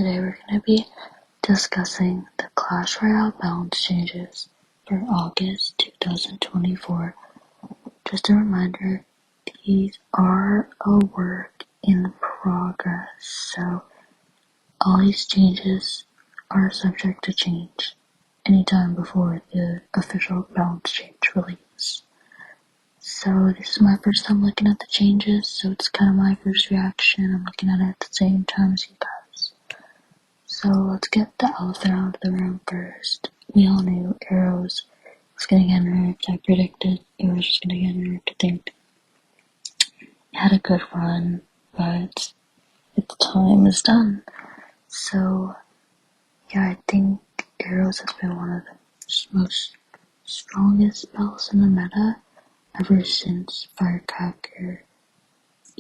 today we're going to be discussing the Clash Royale balance changes for August 2024. Just a reminder, these are a work in progress, so all these changes are subject to change anytime before the official balance change release. So this is my first time looking at the changes, so it's kind of my first reaction. I'm looking at it at the same time as you guys. So let's get the elephant out of the room first. We all knew Arrows was going to get nerfed. I predicted Arrows was going to get nerfed. I think it had a good run, but its time is done. So yeah, I think Arrows has been one of the most strongest spells in the meta ever since Firecracker,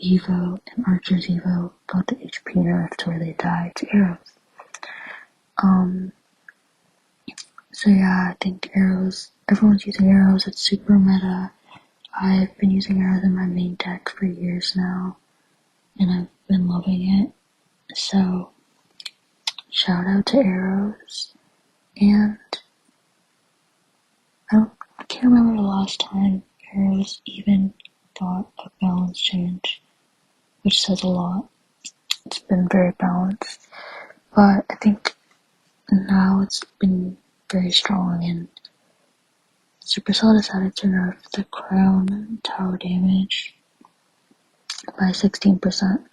Evo, and Archer's Evo got the HP nerf to where they died to Arrows. So yeah, I think Arrows, everyone's using Arrows, it's super meta. I've been using Arrows in my main deck for years now, and I've been loving it. So, shout out to Arrows, and I can't remember the last time Arrows even got a balance change, which says a lot. It's been very balanced, but I think now it's been very strong, and Supercell decided to nerf the crown tower damage by 16%,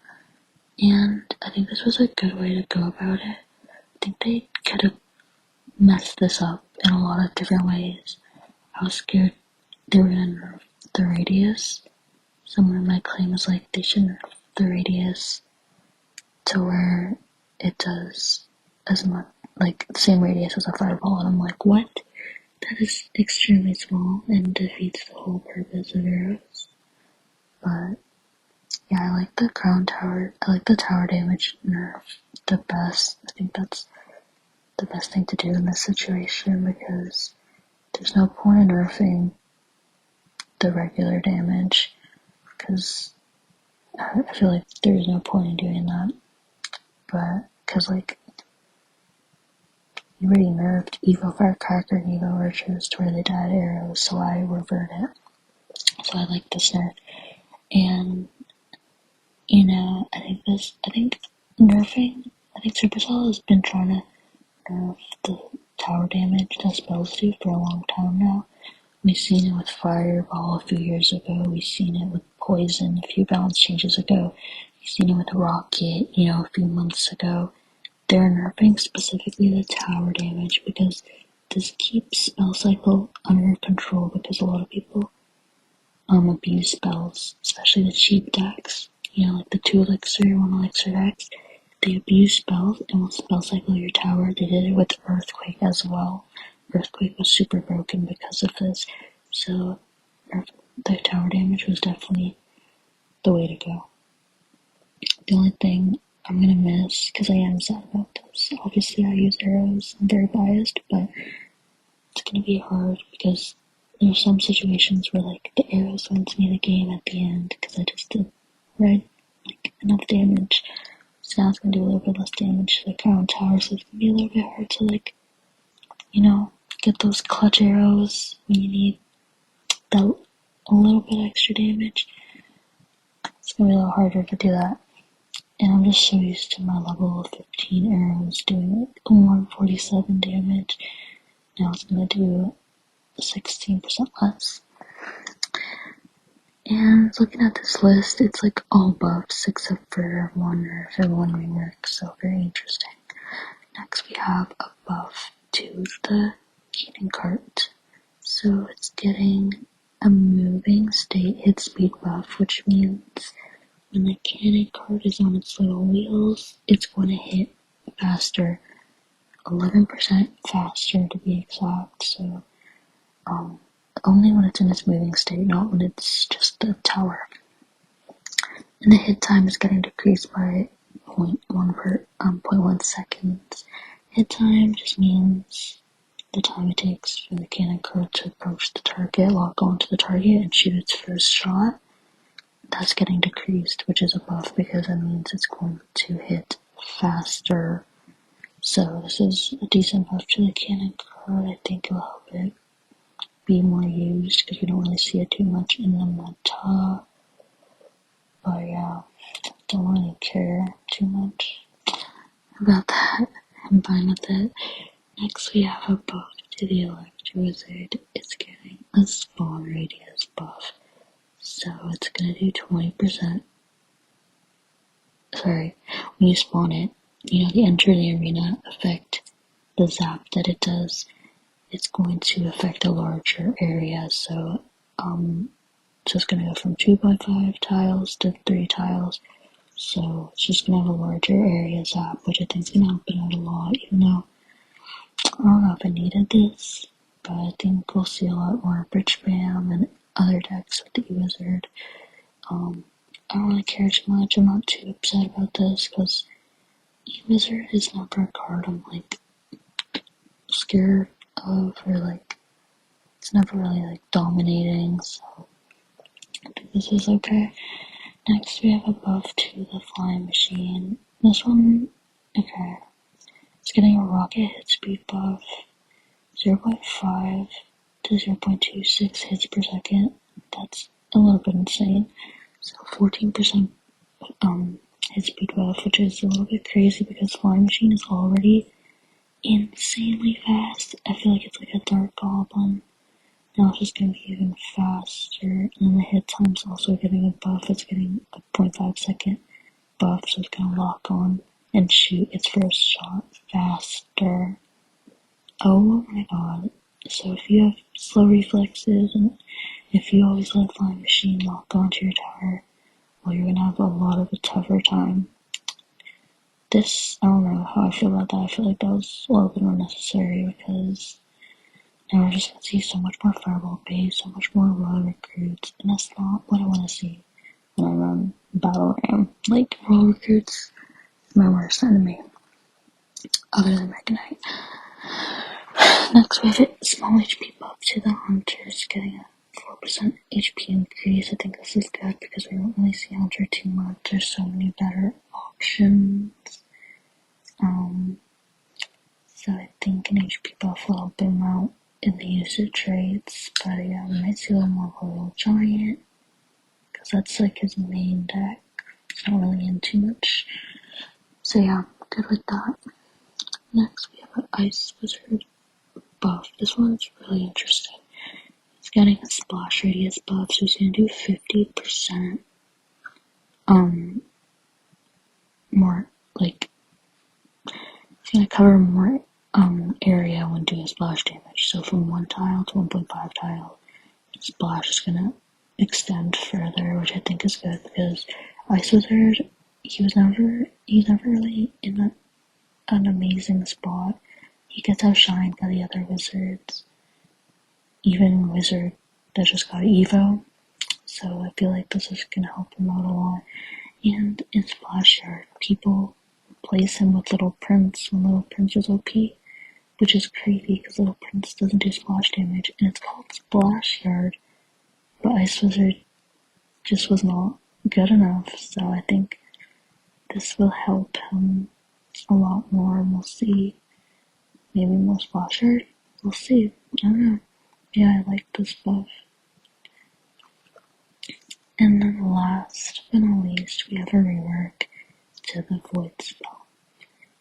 and I think this was a good way to go about it. I think they could have messed this up in a lot of different ways. I was scared they were gonna nerf the radius. Someone might claim is like they should nerf the radius to where it does as much, like the same radius as a fireball, and I'm like, what? That is extremely small and defeats the whole purpose of Arrows. But yeah, I like the crown tower. I like the tower damage nerf the best. I think that's the best thing to do in this situation because there's no point in nerfing the regular damage because I feel like there's no point in doing that. But because like you already nerfed Evo Firecracker and Evo Archers to where they died Arrows, so I revert it. So I like this nerf. And you know, I think Supercell has been trying to nerf the tower damage that spells do for a long time now. We've seen it with Fireball a few years ago. We've seen it with Poison a few balance changes ago. We've seen it with Rocket, a few months ago. They're nerfing specifically the tower damage because this keeps spell cycle under control because a lot of people abuse spells, especially the cheap decks. Like the 2 elixir, 1 elixir decks. They abuse spells and will spell cycle your tower. They did it with Earthquake as well. Earthquake was super broken because of this. So the tower damage was definitely the way to go. The only thing I'm gonna miss, because I am sad about this, obviously I use Arrows, I'm very biased, but it's gonna be hard because there's some situations where like the Arrows wins me the game at the end because I just did enough damage. So now it's gonna do a little bit less damage to the crown tower, so it's gonna be a little bit hard to get those clutch arrows when you need that a little bit extra damage. It's gonna be a little harder to do that. And I'm just so used to my level of 15 arrows doing 147 damage. Now it's gonna do 16% less. And looking at this list, it's like all buffs except for 1 nerf and 1 rework, so very interesting. Next we have a buff to the cannon cart. So it's getting a moving state hit speed buff, which means when the cannon cart is on its little wheels, it's going to hit faster, 11% faster to be exact. So only when it's in its moving state, not when it's just a tower. And the hit time is getting decreased by 0.1 seconds. Hit time just means the time it takes for the cannon cart to approach the target, lock onto the target, and shoot its first shot. That's getting decreased, which is a buff because that means it's going to hit faster So this is a decent buff to the cannon card. I think it'll help it be more used because we don't really see it too much in the meta. But yeah, don't really care too much about that. I'm fine with it. Next we have a buff to the Electro Wizard. It's getting a spawn radius buff. So it's gonna do 20%. Sorry, when you spawn it, the enter the arena effect, the zap that it does, it's going to affect a larger area. So it's gonna go from 2.5 tiles to 3 tiles. So it's just gonna have a larger area zap, which I think is gonna help it out a lot, even though I don't know if I needed this, but I think we'll see a lot more Bridge Spam and other decks with the E-Wizard. I don't really care too much. I'm not too upset about this because E-Wizard is never a card I'm scared of, or it's never really dominating, so I think this is okay. Next we have a buff to the Flying Machine. This one, okay. It's getting a rocket hit speed buff, 0.5 to 0.26 hits per second. That's a little bit insane. So 14% hit speed buff, which is a little bit crazy because Flying Machine is already insanely fast. I feel like it's like a Dark Goblin. Now it's just gonna be even faster, and the hit time's also getting a buff. It's getting a 0.5 second buff, so it's gonna lock on and shoot its first shot faster. Oh my god. So if you have slow reflexes, and if you always let Flying Machine lock onto your tower, well, you're gonna have a lot of a tougher time. This, I don't know how I feel about that. I feel like that was a little bit unnecessary because now we're just gonna see so much more Fireball base, so much more Royal Recruits, and that's not what I wanna see when I run Battle Ram. Royal Recruits is my worst enemy, other than Mega Knight. Next we have a small HP buff to the Hunters, getting a 4% HP increase. I think this is good because we don't really see Hunter too much. There's so many better options. So I think an HP buff will help him out in the usage rates. But yeah, we might see a little more Royal Giant because that's his main deck. It's not really in too much. So yeah, good with that. Next we have an Ice Wizard buff. This one's really interesting. It's getting a splash radius buff, so it's gonna do 50% more, it's gonna cover more area when doing splash damage. So from 1 tile to 1.5 tile, splash is gonna extend further, which I think is good because Ice Wizard, he's never really in an amazing spot. He gets outshined by the other wizards, even Wizard that just got Evo. So I feel like this is gonna help him out a lot. And in Splash Yard, people replace him with Little Prince when Little Prince is OP, which is crazy because Little Prince doesn't do splash damage, and it's called Splash Yard. But Ice Wizard just was not good enough, so I think this will help him a lot more, and we'll see. Maybe more Splash Yard? We'll see. I don't know. Yeah, I like this buff. And then last but not least, we have a rework to the Void spell.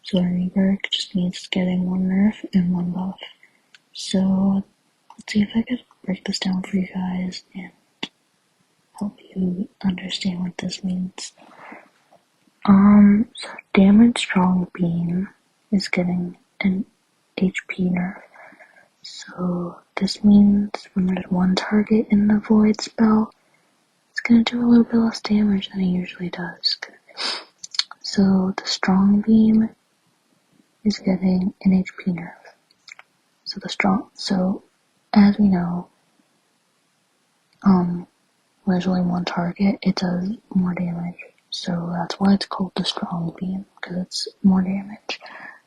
So a rework just means getting 1 nerf and 1 buff. So let's see if I could break this down for you guys and help you understand what this means. So Damage Strong Beam is getting an HP nerf. So this means when there's 1 target in the Void spell, it's gonna do a little bit less damage than it usually does. So the Strong Beam is getting an HP nerf. So as we know, when there's only 1 target, it does more damage. So that's why it's called the Strong Beam, because it's more damage.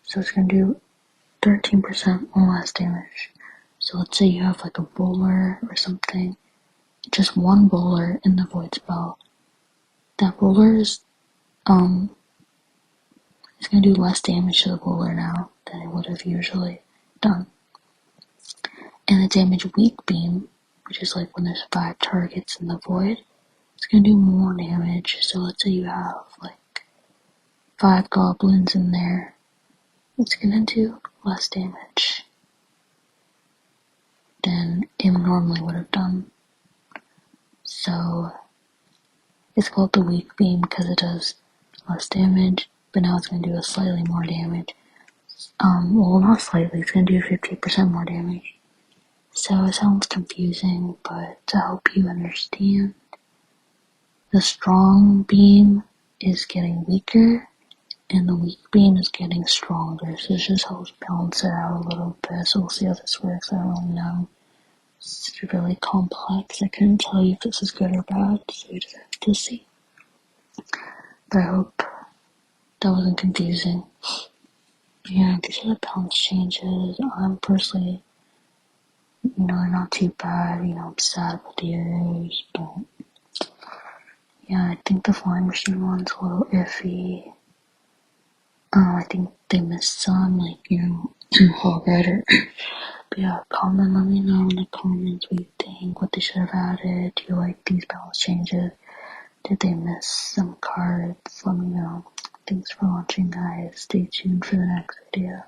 So it's gonna do 13% less damage. So let's say you have a bowler or something, just 1 bowler in the Void spell. That bowler is It's going to do less damage to the bowler now than it would have usually done. And the damage weak beam, which is like when there's 5 targets in the void, it's going to do more damage. So let's say you have like 5 goblins in there, it's going to do less damage than it normally would have done. So it's called the weak beam because it does less damage, but now it's going to do a slightly more damage. Well, not slightly, it's going to do 50% more damage. So it sounds confusing, but to help you understand, the strong beam is getting weaker and the weak beam is getting stronger. So it just helps balance it out a little bit. So we'll see how this works. I don't really know. It's really complex. I couldn't tell you if this is good or bad, so you just have to see. But I hope that wasn't confusing. Yeah, these are the balance changes. I'm personally, they're not too bad. I'm sad with the errors, but yeah, I think the flying machine one's a little iffy. I think they missed some, Hog Rider. But yeah, comment, let me know in the comments what you think, what they should have added. Do you like these balance changes? Did they miss some cards? Let me know. Thanks for watching, guys. Stay tuned for the next video.